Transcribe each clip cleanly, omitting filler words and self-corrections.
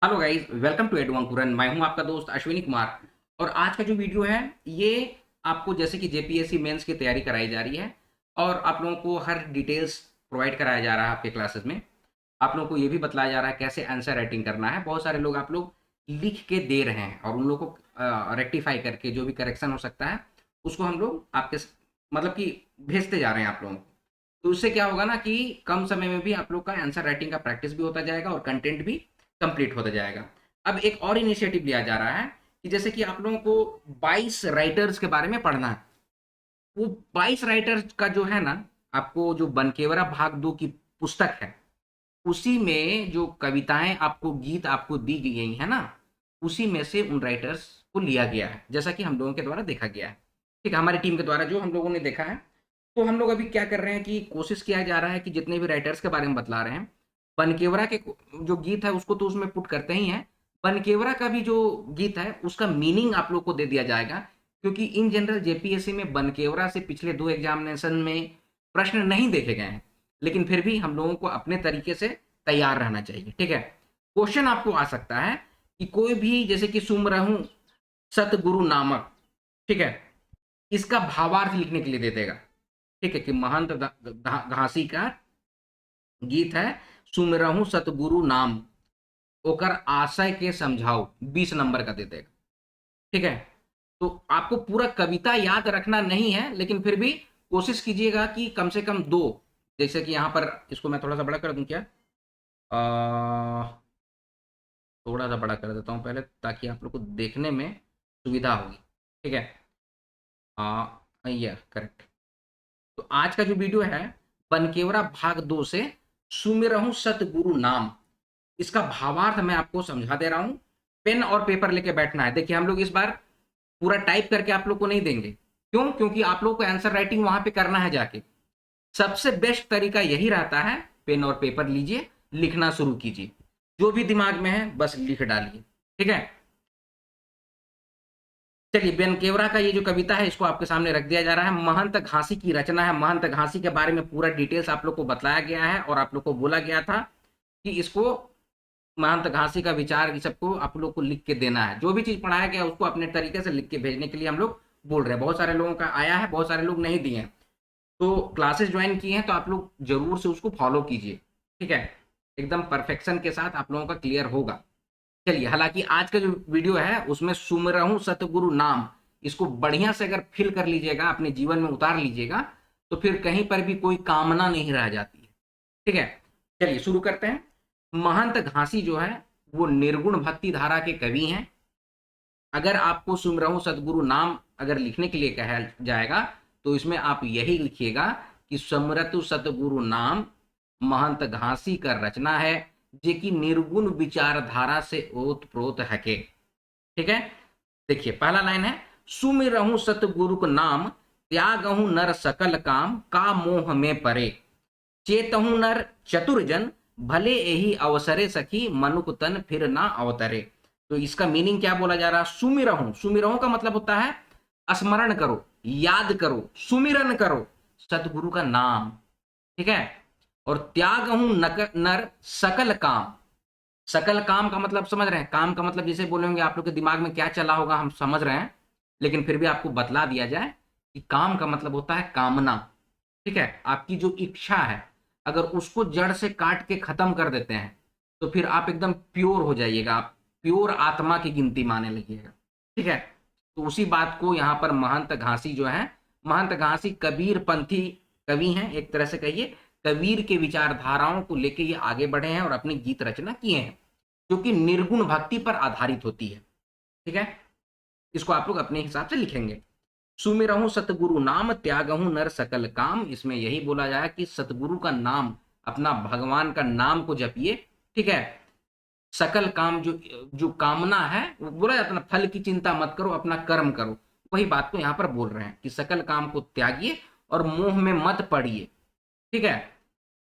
Hello guys, welcome to एडवांकुरन। मैं हूं आपका दोस्त अश्विनी कुमार। और आज का जो वीडियो है ये आपको जैसे कि जेपीएससी मेंस की तैयारी कराई जा रही है और आप लोगों को हर डिटेल्स प्रोवाइड कराया जा रहा है आपके क्लासेस में। आप लोगों को ये भी बताया जा रहा है कैसे आंसर राइटिंग करना है। बहुत सारे लोग आप लोग लिख के दे रहे हैं और उन लोगों को रेक्टिफाई करके जो भी करेक्शन हो सकता है उसको हम लोग मतलब कि भेजते जा रहे हैं आप लोगों को। तो उससे क्या होगा ना कि कम समय में भी आप लोग का आंसर राइटिंग का प्रैक्टिस भी होता जाएगा और कंटेंट भी कंप्लीट होता जाएगा। अब एक और इनिशिएटिव लिया जा रहा है कि जैसे कि आप लोगों को 22 राइटर्स के बारे में पढ़ना है। वो 22 राइटर्स का जो है ना, आपको जो बनकेवरा भाग 2 की पुस्तक है उसी में जो कविताएं आपको गीत आपको दी गई है ना, उसी में से उन राइटर्स को लिया गया है जैसा कि हम लोगों के द्वारा देखा गया है। ठीक है, हमारी टीम के द्वारा जो हम लोगों ने देखा है। तो हम लोग अभी क्या कर रहे हैं कि कोशिश किया जा रहा है कि जितने भी राइटर्स के बारे में बतला रहे हैं, बनकेवरा के जो गीत है उसको तो उसमें पुट करते ही हैं। बनकेवरा का भी जो गीत है उसका मीनिंग आप लोग को दे दिया जाएगा, क्योंकि इन जनरल जेपीएससी में बनकेवरा से पिछले 2 एग्जामिनेशन में प्रश्न नहीं देखे गए हैं। लेकिन फिर भी हम लोगों को अपने तरीके से तैयार रहना चाहिए। ठीक है, क्वेश्चन आपको आ सकता है कि कोई भी जैसे कि सुम रहूं सतगुरु नामक, ठीक है, इसका भावार्थ लिखने के लिए दे देगा। ठीक है, कि महंत घासी का गीत है, सुमिरहूं सतगुरु नाम, ओकर आशय के समझाओ, 20 नंबर का दे देगा। ठीक है, तो आपको पूरा कविता याद रखना नहीं है, लेकिन फिर भी कोशिश कीजिएगा कि कम से कम दो, जैसे कि यहाँ पर इसको मैं थोड़ा सा बड़ा कर दूं क्या, थोड़ा सा बड़ा कर देता हूँ पहले ताकि आप लोग को देखने में सुविधा होगी। ठीक है, ये करेक्ट। तो आज का जो वीडियो है, बनकेवरा भाग 2 से सुमिरहूं सतगुरु नाम, इसका भावार्थ मैं आपको समझा दे रहा हूं। पेन और पेपर लेके बैठना है। देखिए, हम लोग इस बार पूरा टाइप करके आप लोग को नहीं देंगे। क्यों? क्योंकि आप लोग को आंसर राइटिंग वहां पे करना है जाके। सबसे बेस्ट तरीका यही रहता है, पेन और पेपर लीजिए, लिखना शुरू कीजिए, जो भी दिमाग में है बस लिख डालिए। ठीक है, चलिए, बेनकेवरा का ये जो कविता है इसको आपके सामने रख दिया जा रहा है। महंत घासी की रचना है। महंत घासी के बारे में पूरा डिटेल्स आप लोग को बताया गया है और आप लोग को बोला गया था कि इसको महंत घासी का विचार, इस सबको आप लोग को लिख के देना है। जो भी चीज पढ़ाया गया उसको अपने तरीके से लिख के भेजने के लिए हम लोग बोल रहे हैं। बहुत सारे लोगों का आया है, बहुत सारे लोग नहीं दिए हैं। तो क्लासेस ज्वाइन किए हैं तो आप लोग जरूर से उसको फॉलो कीजिए। ठीक है, एकदम परफेक्शन के साथ आप लोगों का क्लियर होगा। चलिए, हालांकि आज का जो वीडियो है उसमें सुमिरहूं सतगुरु नाम, इसको बढ़िया से अगर फिल कर लीजिएगा, अपने जीवन में उतार लीजिएगा, तो फिर कहीं पर भी कोई कामना नहीं रह जाती है। ठीक है, चलिए शुरू करते हैं। महंत घासी जो है वो निर्गुण भक्ति धारा के कवि हैं। अगर आपको सुमिरहूं सतगुरु नाम अगर लिखने के लिए कहा जाएगा तो इसमें आप यही लिखिएगा कि समरतु सतगुरु नाम महंत घासी का रचना है, जे की निर्गुण विचारधारा से ओत प्रोत हके। ठीक है, देखिए पहला लाइन है, सुमिरहूं सतगुरु को नाम, त्यागहूं नर सकल काम, का मोह में परे, चेतहूं नर चतुर्जन, भले यही अवसरे सखी, मनुक तन फिर ना अवतरे। तो इसका मीनिंग क्या बोला जा रहा है? सुमिरहूं, सुमिरहूं का मतलब होता है स्मरण करो, याद करो, सुमिरन करो सतगुरु का नाम। ठीक है, और त्याग हूं नर सकल काम। सकल काम का मतलब समझ रहे हैं? काम का मतलब जैसे बोलेंगे आप लोग के दिमाग में क्या चला होगा हम समझ रहे हैं, लेकिन फिर भी आपको बतला दिया जाए कि काम का मतलब होता है कामना। ठीक है, आपकी जो इच्छा है अगर उसको जड़ से काट के खत्म कर देते हैं तो फिर आप एकदम प्योर हो जाइएगा, आप प्योर आत्मा की गिनती माने लगिएगा। ठीक है, तो उसी बात को यहाँ पर महंत घासी जो है, महंत घासी कबीर पंथी कवि हैं, एक तरह से कहिए कबीर के विचारधाराओं को लेके ये आगे बढ़े हैं और अपनी गीत रचना किए हैं जो कि निर्गुण भक्ति पर आधारित होती है। ठीक है, इसको आप लोग अपने हिसाब से लिखेंगे। सुमिरहूं सतगुरु नाम, त्यागहूं नर सकल काम। इसमें यही बोला जाए कि सतगुरु का नाम, अपना भगवान का नाम को जपिए। ठीक है, सकल काम जो जो कामना है, वो बोला जाता है ना, फल की चिंता मत करो, अपना कर्म करो। वही बात को यहाँ पर बोल रहे हैं कि सकल काम को त्यागिए और मोह में मत पड़िए। ठीक है,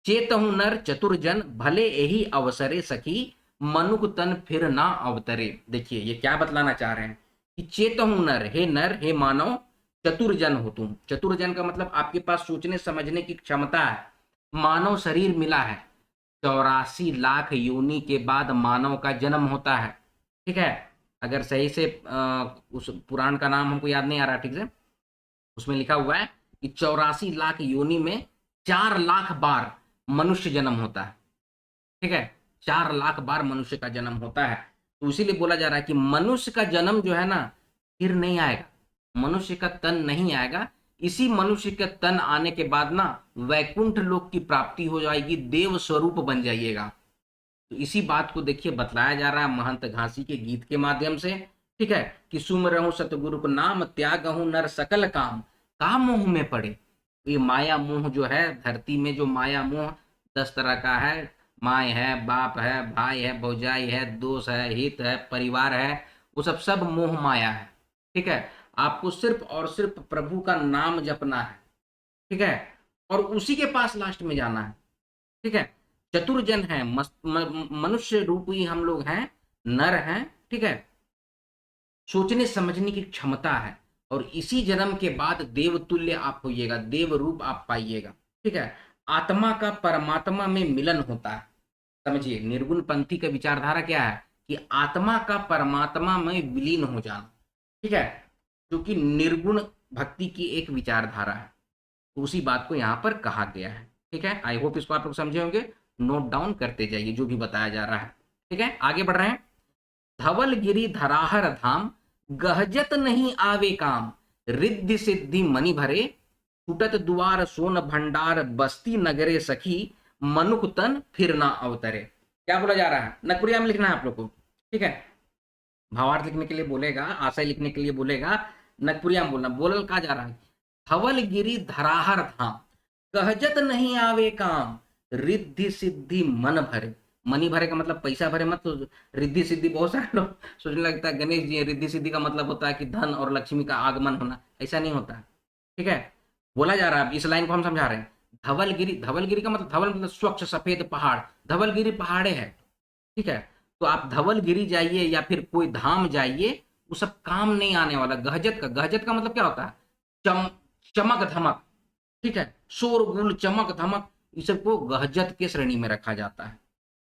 चेतहु नर चतुर्जन, भले यही अवसरे सखी, मनुक तन फिर ना अवतरे। देखिए ये क्या बतलाना चाह रहे हैं कि चेतहु नर, हे मानव, चतुर्जन हो तुम। चतुर्जन का मतलब आपके पास सोचने समझने की क्षमता है, मानव शरीर मिला है। 84 लाख योनि के बाद मानव का जन्म होता है। ठीक है, अगर सही से उस पुराण का नाम हमको याद नहीं आ रहा ठीक से, उसमें लिखा हुआ है कि 84 लाख योनि में 4 लाख बार मनुष्य जन्म होता है। ठीक है, 4 लाख बार मनुष्य का जन्म होता है। तो इसीलिए बोला जा रहा है कि मनुष्य का जन्म जो है ना फिर नहीं आएगा, मनुष्य का तन नहीं आएगा। इसी मनुष्य के तन आने के बाद ना वैकुंठ लोक की प्राप्ति हो जाएगी, देव स्वरूप बन जाइएगा। तो इसी बात को देखिए बतलाया जा रहा है महंत घासी के गीत के माध्यम से। ठीक है, कि सुमिरहु सतगुरु को नाम, त्यागहु नर सकल काम मोह में पड़े। ये माया मोह जो है धरती में, जो माया मोह 10 तरह का है, माँ है, बाप है, भाई है, भौजाई है, दोस्त है, हित है, परिवार है, वो सब मोह माया है। ठीक है, आपको सिर्फ और सिर्फ प्रभु का नाम जपना है। ठीक है, और उसी के पास लास्ट में जाना है। ठीक है, चतुर्जन है, मनुष्य रूपी हम लोग हैं, नर हैं। ठीक है, सोचने समझने की क्षमता है, और इसी जन्म के बाद देवतुल्य आप होइएगा, देव रूप आप पाइएगा। ठीक है, आत्मा का परमात्मा में मिलन होता है। समझिए, निर्गुण पंथी का विचारधारा क्या है कि आत्मा का परमात्मा में विलीन हो जाना। ठीक है, जो कि निर्गुण भक्ति की एक विचारधारा है। तो उसी बात को यहाँ पर कहा गया है। ठीक है, आई होप इसको आप लोग समझे होंगे, नोट डाउन करते जाइए जो भी बताया जा रहा है। ठीक है, आगे बढ़ रहे हैं। धवलगिरी धराहर धाम, गहजत नहीं आवे काम, रिद्धि सिद्धि मणि भरे, छूटत दुआर सोन भंडार, बस्ती नगरे सखी, मनुख तन फिर ना अवतरे। क्या बोला जा रहा है, नकुरिया में लिखना है आप लोग को। ठीक है, भावार्थ लिखने के लिए बोलेगा, आशय लिखने के लिए बोलेगा, नकपुरिया में बोलना। बोलल कहा जा रहा है, धवलगिरी धराहर धाम, गहजत नहीं आवे काम, रिद्धि सिद्धि मन भरे। मनी भरे का मतलब पैसा भरे मत, तो रिद्धि सिद्धि बहुत सारे लोग सोचने लगता है गणेश जी रिद्धि सिद्धि का मतलब होता है कि धन और लक्ष्मी का आगमन होना, ऐसा नहीं होता है। ठीक है, बोला जा रहा है, इस लाइन को हम समझा रहे हैं। धवलगिरी, धवलगिरी का मतलब, धवल मतलब स्वच्छ सफेद पहाड़, धवलगिरी पहाड़े है। ठीक है, तो आप धवलगिरी जाइए या फिर कोई धाम जाइए, वो सब काम नहीं आने वाला। गहजत का मतलब क्या होता है, चमक धमक। ठीक है, शोरगुल चमक धमक, इस सबको गहजत के श्रेणी में रखा जाता है।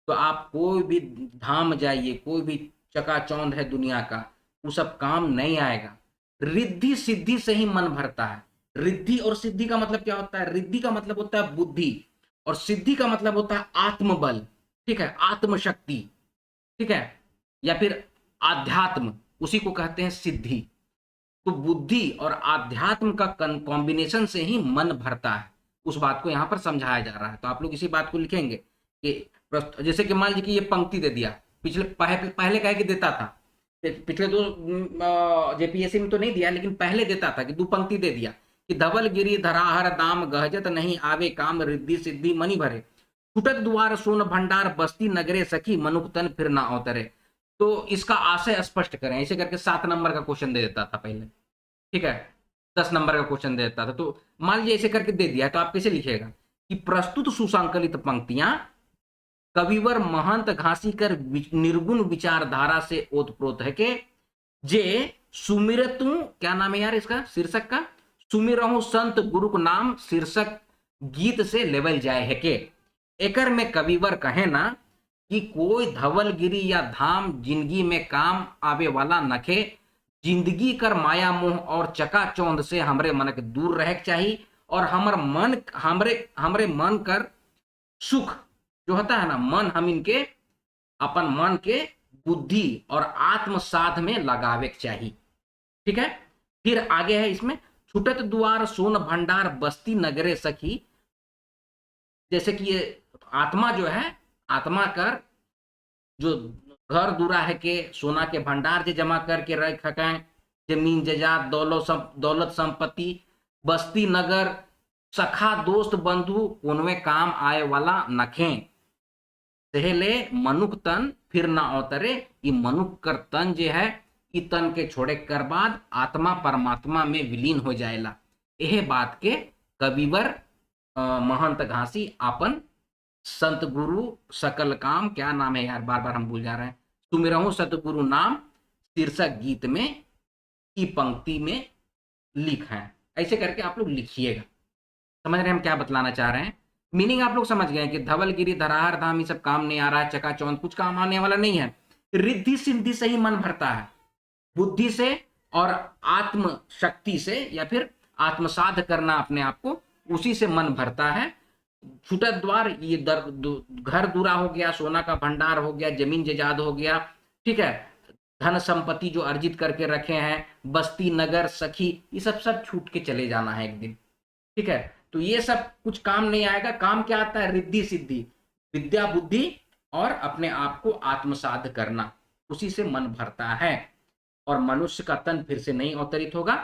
तो आप कोई भी धाम जाइए, कोई भी चकाचौंध है दुनिया का, वो सब काम नहीं आएगा। रिद्धि सिद्धि से ही मन भरता है। रिद्धि और सिद्धि का मतलब क्या होता है, रिद्धि का मतलब होता है बुद्धि, और सिद्धि का मतलब होता है आत्मबल। ठीक है, आत्मशक्ति। ठीक है, या फिर आध्यात्म, उसी को कहते हैं सिद्धि। तो बुद्धि और आध्यात्म का कॉम्बिनेशन से ही मन भरता है, उस बात को यहाँ पर समझाया जा रहा है। तो आप लोग इसी बात को लिखेंगे कि जैसे कि मान लीजिए कि ये पंक्ति दे दिया, पहले कह के देता था, पिछले दो जेपीएससी में तो नहीं दिया, लेकिन पहले देता था कि 2 पंक्ति दे दिया कि धवलगिरी धराहर दाम, गहजत नहीं आवे काम, रिद्धि सिद्धि मणि भरे, छूटत दुआर सोन भंडार, बस्ती नगरे सखी, मनुख तन फिर ना अवतरे। तो इसका आशय स्पष्ट करें, ऐसे करके 7 नंबर का क्वेश्चन दे देता था पहले। ठीक है, 10 नंबर का क्वेश्चन दे देता था। तो मान लीजिए ऐसे करके दे दिया, तो आप कैसे लिखेगा कि प्रस्तुत सुसंकलित पंक्तियां कविवर महंत घासी कर निर्गुण विचारधारा से ओतप्रोत है के, जे सुमिरतु, क्या नाम है यार इसका शीर्षक का, सुमिरहु संत गुरु को नाम, शीर्षक गीत से लेवल जाए है के। एकर में कविवर कहे ना कि कोई धवलगिरी या धाम जिंदगी में काम आवे वाला नखे, जिंदगी कर माया मोह और चकाचौंध से हमरे मन के दूर रहे चाहिए, और हमरे मन कर सुख जो होता है ना, मन हम इनके अपन मन के बुद्धि और आत्म साध में लगावे चाहिए। ठीक है, फिर आगे है इसमें, छुटत दुआर सोन भंडार, बस्ती नगरे सखी। जैसे कि ये आत्मा जो है, आत्मा कर जो घर दूरा है के सोना के भंडार जे जमा करके रख है, जमीन जजात दौलत संपत्ति, बस्ती नगर, सखा दोस्त बंधु कोनवे काम आए वाला नखे, सहेले मनुख तन फिर ना अवतरे। ये मनुख कर तन जे है, ई तन के छोड़े कर बाद आत्मा परमात्मा में विलीन हो जाएला। यह बात के कविवर महंत घासी अपन संत गुरु सकल काम, क्या नाम है यार, बार बार हम भूल जा रहे हैं, सुमिरहु सतगुरु नाम शीर्षक गीत में की पंक्ति में लिखा है। ऐसे करके आप लोग लिखिएगा। समझ रहे हैं हम क्या बतलाना चाह रहे हैं। मीनिंग आप लोग समझ गए हैं कि धवलगिरी, धराहर धाम, ये सब काम नहीं आ रहा है, चकाचौंध कुछ काम आने वाला नहीं है। रिद्धि सिद्धि से ही मन भरता है, बुद्धि से और आत्म शक्ति से, या फिर आत्मसाध करना अपने आप को, उसी से मन भरता है। छूटत द्वार, ये घर दूरा हो गया, सोना का भंडार हो गया, जमीन जायदाद हो गया, ठीक है, धन संपत्ति जो अर्जित करके रखे हैं, बस्ती नगर सखी, ये सब सब छूट के चले जाना है एक दिन, ठीक है। तो ये सब कुछ काम नहीं आएगा। काम क्या आता है? रिद्धि सिद्धि, विद्या बुद्धि और अपने आप को आत्मसाध करना, उसी से मन भरता है। और मनुष्य का तन फिर से नहीं अवतरित होगा,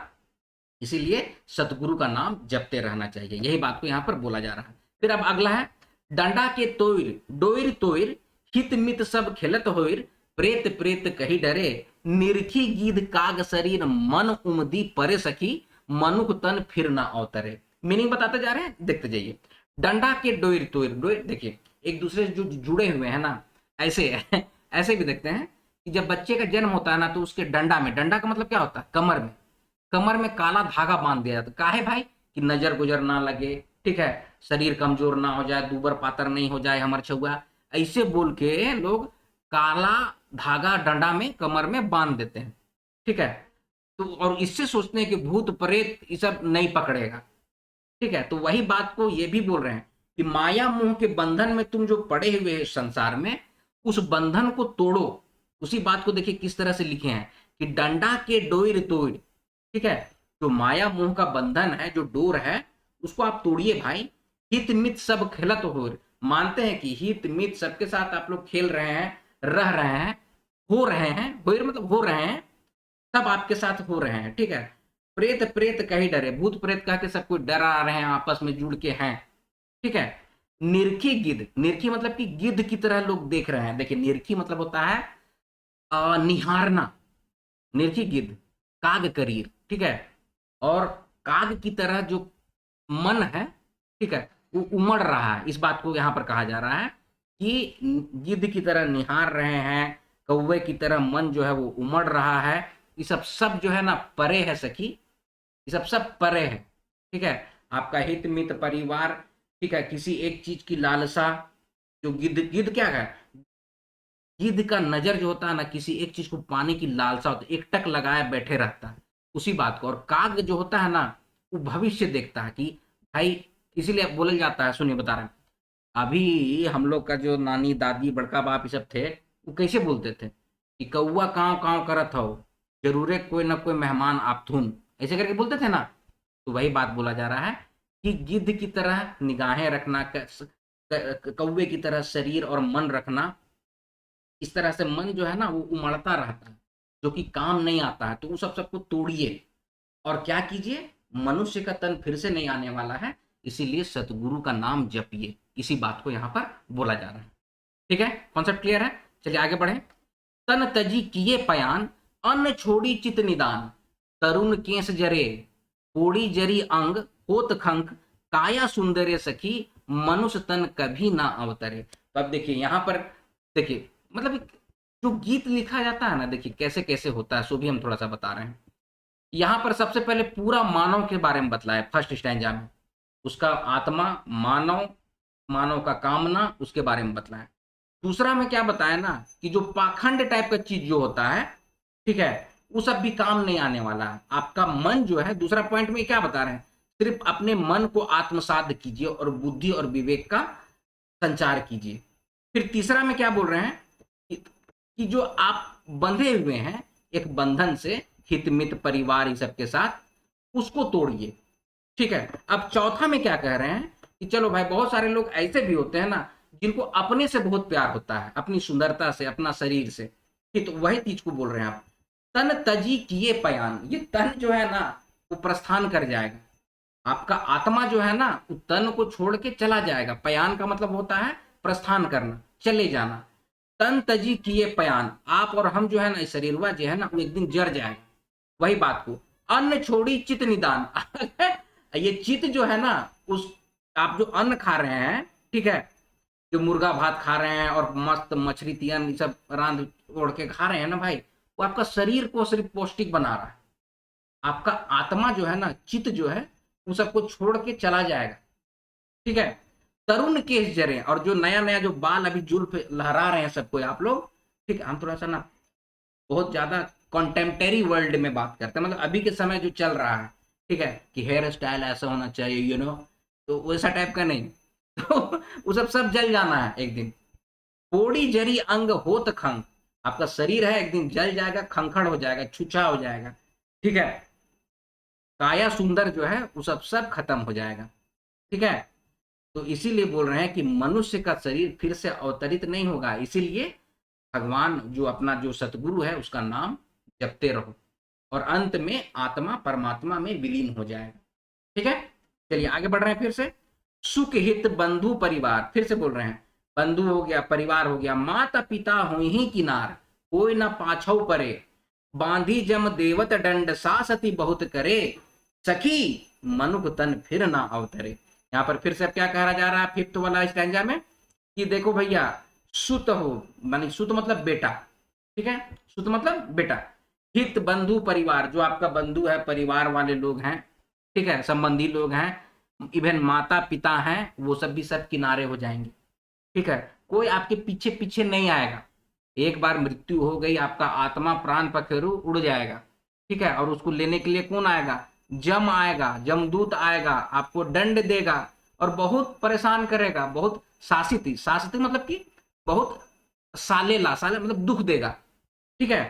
इसीलिए सतगुरु का नाम जपते रहना चाहिए। यही बात को यहाँ पर बोला जा रहा है। फिर अब अगला है, डंडा के तोइर डोइर तोइर, हित मित सब खेलत होइर, प्रेत प्रेत कही डरे, निरखी गीध काग शरीर, मन उमदी परे सखी, मनुख तन फिर ना अवतरे। मीनिंग बताते जा रहे हैं, देखते जाइए। डंडा के डोइर तोइर, डोइर देखिए एक दूसरे से जो जुड़े हुए हैं ना, ऐसे ऐसे भी देखते हैं कि जब बच्चे का जन्म होता है ना, तो उसके डंडा में, डंडा का मतलब क्या होता है? कमर में, कमर में काला धागा बांध दिया जाता। काहे भाई? कि नजर गुजर ना लगे, ठीक है, शरीर कमजोर ना हो जाए, दूबर पातर नहीं हो जाए हमर छुआ, ऐसे बोल के लोग काला धागा डंडा में कमर में बांध देते हैं, ठीक है। तो और इससे सोचते हैं कि भूत प्रेत ये सब नहीं पकड़ेगा, ठीक है। तो वही बात को ये भी बोल रहे हैं कि माया मोह के बंधन में तुम जो पड़े हुए हैं संसार में, उस बंधन को तोड़ो। उसी बात को देखिए किस तरह से लिखे हैं कि डंडा के डोर तोड़, ठीक है। जो माया मोह का बंधन है, जो डोर है, उसको आप तोड़िए भाई। हित मित सब खेलत हो, मानते हैं कि हित मित सबके साथ आप लोग खेल रहे हैं, रह रहे हैं, हो रहे हैं, होर मतलब हो रहे हैं, सब आपके साथ हो रहे हैं, ठीक है। प्रेत प्रेत कहीं डरे, भूत प्रेत कह के सब कुछ डरा रहे हैं, आपस में जुड़ के हैं, ठीक है। निरखी गिद्ध, निरखी मतलब कि गिद्ध की तरह लोग देख रहे हैं। देखिए निरखी मतलब होता है निहारना, निरखी गिद्ध, काग करीर, ठीक है। और काग की तरह जो मन है, ठीक है, वो उमड़ रहा है। इस बात को यहाँ पर कहा जा रहा है कि गिद्ध की तरह निहार रहे हैं, कौवे की तरह मन जो है वो उमड़ रहा है। ये सब सब जो है ना परे है सखी, ये सब सब परे है, ठीक है। आपका हित मित परिवार, ठीक है, किसी एक चीज की लालसा, जो गिद्ध, गिद्ध क्या है? गिद्ध का नजर जो होता है ना, किसी एक चीज को पाने की लालसा होता है, एक टक लगाए बैठे रहता है, उसी बात को। और काग जो होता है ना, वो भविष्य देखता है कि भाई, इसीलिए बोला जाता है, सुनिए बता रहे हैं, अभी हम लोग का जो नानी दादी बड़का बाप ये सब थे, वो कैसे बोलते थे कि कौआ काव काव करत हो, जरूरे कोई ना कोई मेहमान आपथुन, ऐसे करके बोलते थे ना। तो वही बात बोला जा रहा है कि गिद्ध की तरह निगाहें रखना, कौवे की तरह शरीर और मन रखना। इस तरह से मन जो है ना वो उमड़ता रहता है, जो कि काम नहीं आता है। तो उस सबको तोड़िए और क्या कीजिए? मनुष्य का तन फिर से नहीं आने वाला है, इसीलिए सतगुरु का नाम जपिए। इसी बात को यहाँ पर बोला जा रहा है, ठीक है। कॉन्सेप्ट क्लियर है? चलिए आगे बढ़े। तन तजी किए पयान, अन्न छोड़ी चित निदान, तरुण केस जरे, कोड़ी जरी अंग, होत खंक, काया सुंदरे सखी, मनुष्य तन कभी ना अवतरे। तो अब देखिए यहाँ पर, देखिए मतलब जो गीत लिखा जाता है ना, देखिए कैसे कैसे होता है, सो भी हम थोड़ा सा बता रहे हैं। यहाँ पर सबसे पहले पूरा मानव के बारे में बतलाया फर्स्ट स्टैंजा में, उसका आत्मा, मानव, मानव का कामना, उसके बारे में बतलाया। दूसरा में क्या बताया ना कि जो पाखंड टाइप का चीज जो होता है, ठीक है, वो सब भी काम नहीं आने वाला है। आपका मन जो है, दूसरा पॉइंट में क्या बता रहे हैं, सिर्फ अपने मन को आत्मसात कीजिए और बुद्धि और विवेक का संचार कीजिए। फिर तीसरा में क्या बोल रहे हैं कि जो आप बंधे हुए हैं एक बंधन से, हित मित परिवार, इस सब के साथ, उसको तोड़िए, ठीक है। अब चौथा में क्या कह रहे हैं कि चलो भाई, बहुत सारे लोग ऐसे भी होते हैं ना जिनको अपने से बहुत प्यार होता है, अपनी सुंदरता से, अपना शरीर से, ठीक। तो वही चीज को बोल रहे हैं आप, तन तजी किए पयान। ये तन जो है ना वो प्रस्थान कर जाएगा, आपका आत्मा जो है ना वो तन को छोड़ के चला जाएगा। पयान का मतलब होता है प्रस्थान करना, चले जाना। तन तजी किए पयान, आप और हम जो है ना, शरीरवा जो है ना वो एक दिन जर जाएगा। वही बात को, अन्न छोड़ी चित निदान ये चित जो है ना, उस आप जो अन्न खा रहे हैं, ठीक है, जो मुर्गा भात खा रहे हैं और मस्त मछली तियन सब रांध ओढ़ के खा रहे हैं ना भाई, वो आपका शरीर को सिर्फ पौष्टिक बना रहा है। आपका आत्मा जो है ना, चित जो है, वो सबको छोड़ के चला जाएगा, ठीक है। तरुण केश जरे, और जो नया नया जो बाल अभी जुल्फ लहरा रहे हैं सबको आप लोग, ठीक है, हम थोड़ा सा ना बहुत ज्यादा कॉन्टेम्परेरी वर्ल्ड में बात करते हैं, मतलब अभी के समय जो चल रहा है, ठीक है, कि हेयर स्टाइल ऐसा होना चाहिए, तो वैसा टाइप का नहीं। तो वो सब जल जाना है एक दिन। पोड़ी जरी अंग होत खंग, आपका शरीर है एक दिन जल जाएगा, खंखड़ हो जाएगा, छुछा हो जाएगा, ठीक है। काया सुंदर जो है वो सब खत्म हो जाएगा, ठीक है। तो इसीलिए बोल रहे हैं कि मनुष्य का शरीर फिर से अवतरित नहीं होगा, इसीलिए भगवान जो अपना जो सतगुरु है उसका नाम जपते रहो, और अंत में आत्मा परमात्मा में विलीन हो जाएगा, ठीक है। चलिए आगे बढ़ रहे हैं फिर से। सुख हित बंधु परिवार, फिर से बोल रहे हैं, बंधु हो गया, परिवार हो गया, माता पिता हो ही किनार, कोई ना पाछौ परे, बांधी जम देवत दंड, सासती बहुत करे, सखी मनुख तन फिर ना अवतरे। यहाँ पर फिर से क्या कहा जा रहा है फिफ्थ वाला स्टैंजा में, कि देखो भैया, सुत हो मानी सुत मतलब बेटा, ठीक है, सुत मतलब बेटा, हित बंधु परिवार, जो आपका बंधु है, परिवार वाले लोग हैं, ठीक है, संबंधी लोग हैं, इवन माता पिता हैं, वो सब भी सब किनारे हो जाएंगे, ठीक है। कोई आपके पीछे पीछे नहीं आएगा, एक बार मृत्यु हो गई, आपका आत्मा प्राण पखेरु उड़ जाएगा, ठीक है, और उसको लेने के लिए कौन आएगा, जम आएगा, जमदूत आएगा, आपको दंड देगा और बहुत परेशान करेगा, बहुत शासित, शासित मतलब कि बहुत सालेला, साले मतलब दुख देगा, ठीक है।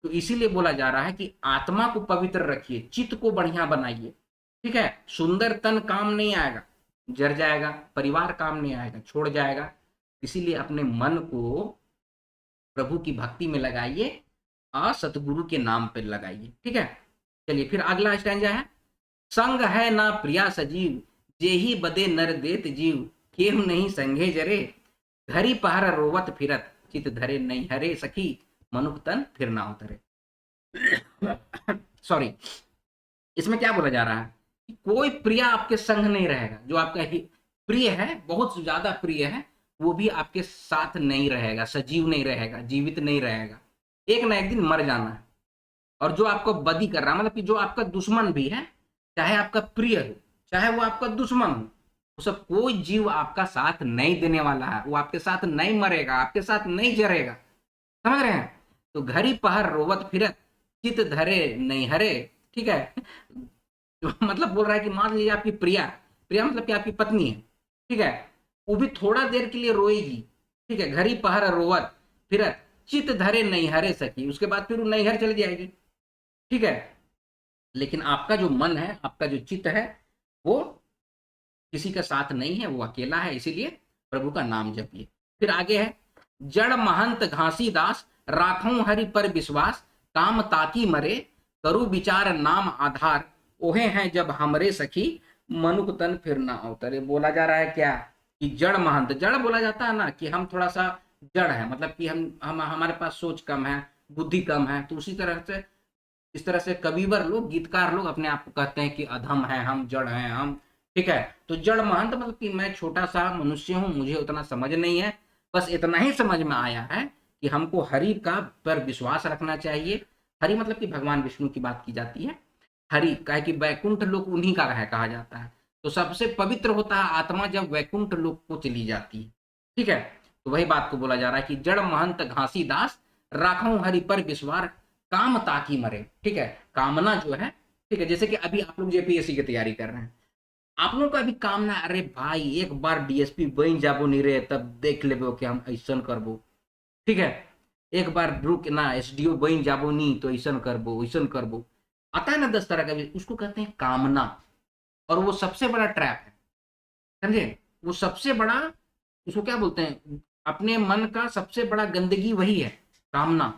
तो इसीलिए बोला जा रहा है कि आत्मा को पवित्र रखिए, चित्त को बढ़िया बनाइए, ठीक है। सुंदर तन काम नहीं आएगा, जर जाएगा, परिवार काम नहीं आएगा, छोड़ जाएगा, इसीलिए अपने मन को प्रभु की भक्ति में लगाइए और सतगुरु के नाम पर लगाइए, ठीक है। चलिए फिर अगला स्टैंजा है, संग है ना प्रिया सजीव, जेही बदे नर देत जीव, केहू नहीं संगे जरे, घरी पहर रोवत फिरत, चित धरे नहीं हरे, सखी मनुख तन फिर ना उतरे। सॉरी, इसमें क्या बोला जा रहा है कि कोई प्रिय आपके संग नहीं रहेगा, जो आपका ही प्रिय है, बहुत ज्यादा प्रिय है, वो भी आपके साथ नहीं रहेगा, सजीव नहीं रहेगा, जीवित नहीं रहेगा, एक ना एक दिन मर जाना है। और जो आपको बदी कर रहा है, मतलब कि जो आपका दुश्मन भी है, चाहे आपका प्रिय हो चाहे वो आपका दुश्मन हो, वो सब कोई जीव आपका साथ नहीं देने वाला है, वो आपके साथ नहीं मरेगा, आपके साथ नहीं जरेगा, समझ रहे हैं। तो घड़ी पहर रोवत फिरत, चित धरे नहीं हरे, ठीक है। तो मतलब बोल रहा है कि मान लीजिए आपकी प्रिया, प्रिया मतलब कि आपकी पत्नी है, ठीक है, वो भी थोड़ा देर के लिए रोएगी, ठीक है, घड़ी पहर रोवत फिरत, चित धरे नहीं हरे, सकी उसके बाद फिर वो नैहर चली जाएगी, ठीक है। लेकिन आपका जो मन है, आपका जो चित्त है, वो किसी का साथ नहीं है, वो अकेला है, इसीलिए प्रभु का नाम जपिए। फिर आगे है, जड़ महंत घासी दास, राखूं हरि पर विश्वास, काम ताकी मरे, करु विचार नाम आधार, ओहे हैं जब हमरे सखी, मनुक तन फिर ना अवतरे। बोला जा रहा है क्या कि जड़ महंत, जड़ बोला जाता है ना कि हम थोड़ा सा जड़ है, मतलब कि हम हमारे पास सोच कम है, बुद्धि कम है, तो उसी तरह से इस तरह से कविवर लोग, गीतकार लोग अपने आप को कहते हैं कि अधम है हम, जड़ हैं हम, ठीक है। तो जड़ महंत मतलब कि मैं छोटा सा मनुष्य हूं, मुझे उतना समझ नहीं है, बस इतना ही समझ में आया है कि हमको हरि का पर विश्वास रखना चाहिए। हरि मतलब कि भगवान विष्णु की बात की जाती है, हरि कहे कि वैकुंठ लोक उन्हीं का है कहा जाता है, तो सबसे पवित्र होता है आत्मा जब वैकुंठ लोक को चली जाती है, ठीक है। तो वही बात को बोला जा रहा है कि जड़ महंत घासी दास, राखूं हरि पर विश्वास, काम ताकि मरे, ठीक है। कामना जो है, ठीक है, जैसे कि अभी आप लोग जेपीएससी की तैयारी कर रहे हैं, आप लोगों का भी कामना, अरे भाई एक बार डीएसपी बन जाबो नहीं रे, तब देख लेबो कि हम ऐसा करबो, ठीक है, एक बार रुक ना एसडीओ बन जाबो नहीं तो ऐसा करबो वैसा करबो, आता है ना 10 तरह का भी, उसको कहते हैं कामना। और वो सबसे बड़ा ट्रैप है, समझे, वो सबसे बड़ा, उसको क्या बोलते हैं, अपने मन का सबसे बड़ा गंदगी वही है, कामना।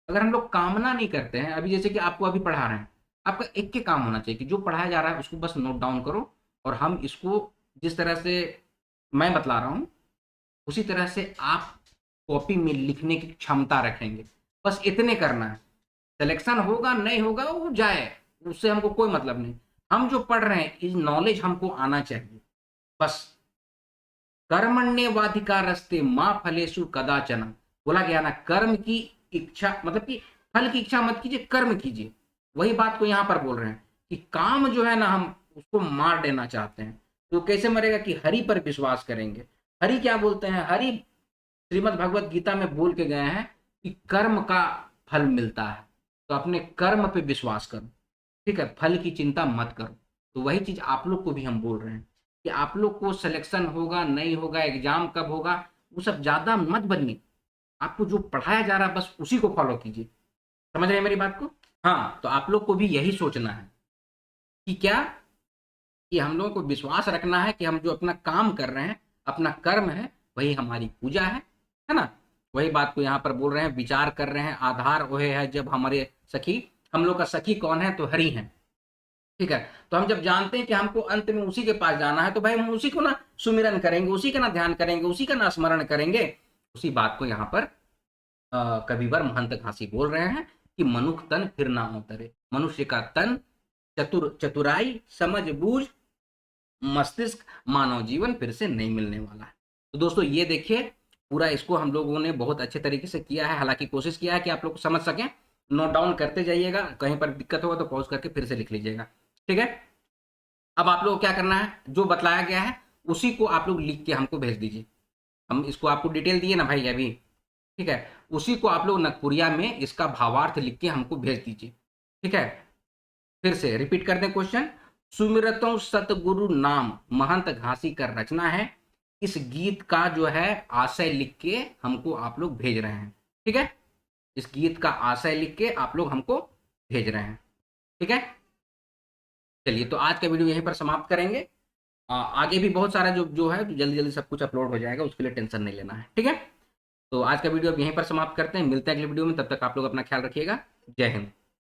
अगर हम लोग कामना नहीं करते हैं, अभी जैसे कि आपको अभी पढ़ा रहे हैं, आपका एक के काम होना चाहिए कि जो पढ़ाया जा रहा है उसको बस नोट डाउन करो, और हम इसको जिस तरह से मैं बतला रहा हूँ उसी तरह से आप कॉपी में लिखने की क्षमता रखेंगे, बस इतने करना है। सिलेक्शन होगा नहीं होगा वो जाए, उससे हमको कोई मतलब नहीं, हम जो पढ़ रहे हैं इस नॉलेज हमको आना चाहिए बस। कर्मण्येवाधिकारस्ते माँ फलेषु कदाचन, बोला गया ना, कर्म की इच्छा मतलब कि फल की इच्छा मत कीजिए, कर्म कीजिए। वही बात को यहाँ पर बोल रहे हैं कि काम जो है ना हम उसको मार देना चाहते हैं, तो कैसे मरेगा कि हरि पर विश्वास करेंगे। हरि क्या बोलते हैं, हरि श्रीमद् भगवत गीता में बोल के गए हैं कि कर्म का फल मिलता है, तो अपने कर्म पे विश्वास करो, ठीक है, फल की चिंता मत करो। तो वही चीज आप लोग को भी हम बोल रहे हैं कि आप लोग को सिलेक्शन होगा नहीं होगा, एग्जाम कब होगा, वो सब ज्यादा मत बनिए। आपको जो पढ़ाया जा रहा है बस उसी को फॉलो कीजिए। समझ रहे हैं मेरी बात को? हाँ, तो आप लोग को भी यही सोचना है कि क्या, कि हम लोगों को विश्वास रखना है कि हम जो अपना काम कर रहे हैं, अपना कर्म है, वही हमारी पूजा है ना। वही बात को यहाँ पर बोल रहे हैं, विचार कर रहे हैं, आधार वही है जब हमारे सखी, हम लोग का सखी कौन है, तो हरि है, ठीक है। तो हम जब जानते हैं कि हमको अंत में उसी के पास जाना है, तो भाई हम उसी को ना सुमिरन करेंगे, उसी का ना ध्यान करेंगे, उसी का ना स्मरण करेंगे। उसी बात को यहाँ पर कविवर महंत घासी बोल रहे हैं कि मनुख तन फिर ना उतरे, मनुष्य का तन, चतुराई, समझ बूझ, मस्तिष्क, मानव जीवन फिर से नहीं मिलने वाला है। तो दोस्तों ये देखिए, पूरा इसको हम लोगों ने बहुत अच्छे तरीके से किया है, हालांकि कोशिश किया है कि आप लोग समझ सकें। नोट डाउन करते जाइएगा, कहीं पर दिक्कत होगा तो पॉज करके फिर से लिख लीजिएगा, ठीक है। अब आप लोग क्या करना है, जो बतलाया गया है उसी को आप लोग लिख के हमको भेज दीजिए। हम इसको आपको डिटेल दिए ना भाई अभी, ठीक है, उसी को आप लोग नगपुरिया में इसका भावार्थ लिख के हमको भेज दीजिए, ठीक है। फिर से रिपीट कर दें क्वेश्चन, सुमिरतों सतगुरु नाम महंत घासी का रचना है, इस गीत का जो है आशय लिख के हमको आप लोग भेज रहे हैं, ठीक है। इस गीत का आशय लिख के आप लोग हमको भेज रहे हैं, ठीक है। चलिए, तो आज का वीडियो यहीं पर समाप्त करेंगे। आगे भी बहुत सारा जो जो है जल्दी जल्दी सब कुछ अपलोड हो जाएगा, उसके लिए टेंशन नहीं लेना है, ठीक है। तो आज का वीडियो अब यहीं पर समाप्त करते हैं, मिलते हैं अगले वीडियो में, तब तक आप लोग अपना ख्याल रखिएगा। जय हिंद।